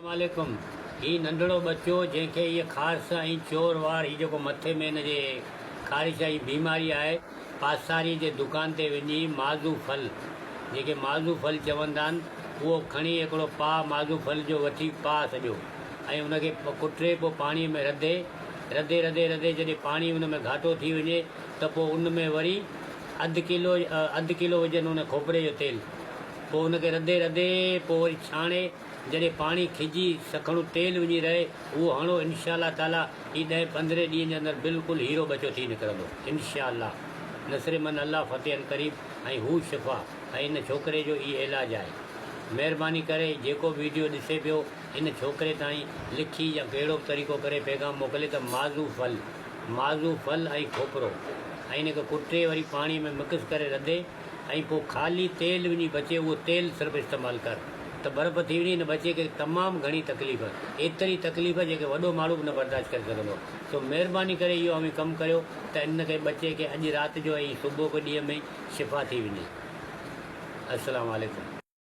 वालेकुम। ही नंढड़ो बच्चो जंहिंखे ये खारिश ऐं चोर वार ही जेको मथे में हिन जे ख़ारिश जी बीमारी आहे, पासारी जे दुकान ते वञी माज़ू फल जेके माज़ू फल चवंदा आहिनि उहो खणी हिकिड़ो पाउ माज़ू फल जो वठी पाउ सॼो ऐं उनखे कुटे पोइ पाणीअ में रधे जॾहिं पाणी उन में घाटो थी वञे त पोइ उन में वरी अधु किलो विझनि उन खोपरे जो तेल। पोइ उनखे रधे पोइ वरी छाणे जॾहिं पाणी खिजी सखणो तेल विझी रहे उहो हणो, इंशाअल्लाह ताला ही 10-15 ॾींहंनि जे अंदरि बिल्कुलु हीरो बचो थी निकिरंदो इंशाअल्लाह। नसरे मन अल्लाह फ़तेहन करीब ऐं हू शिफ़ा ऐं इन छोकिरे जो ई इलाजु आहे। महिरबानी करे जेको वीडियो ॾिसे पियो इन छोकिरे ताईं लिखी या कहिड़ो बि तरीक़ो करे पैगाम मोकिले त माज़ू फल ऐं खोपरो ऐं इनखे कुटे वरी पाणीअ में मिक्स करे रधे ऐं पोइ ख़ाली तेल विझी बचे उहो तेल सिर्फ़ु इस्तेमालु कर त बर्फ़ थी वञे न बचे खे तमामु घणी तकलीफ़, एतिरी तकलीफ़ जेके वॾो माण्हू बि न बर्दाश्त करे सघंदो। तो महिरबानी करे इहो अमी कमु करियो त इनखे बचे खे अॼु राति जो ऐं सुबुह ॾींहं में शिफ़ा थी वञे। अस्सलामु अलैकुम।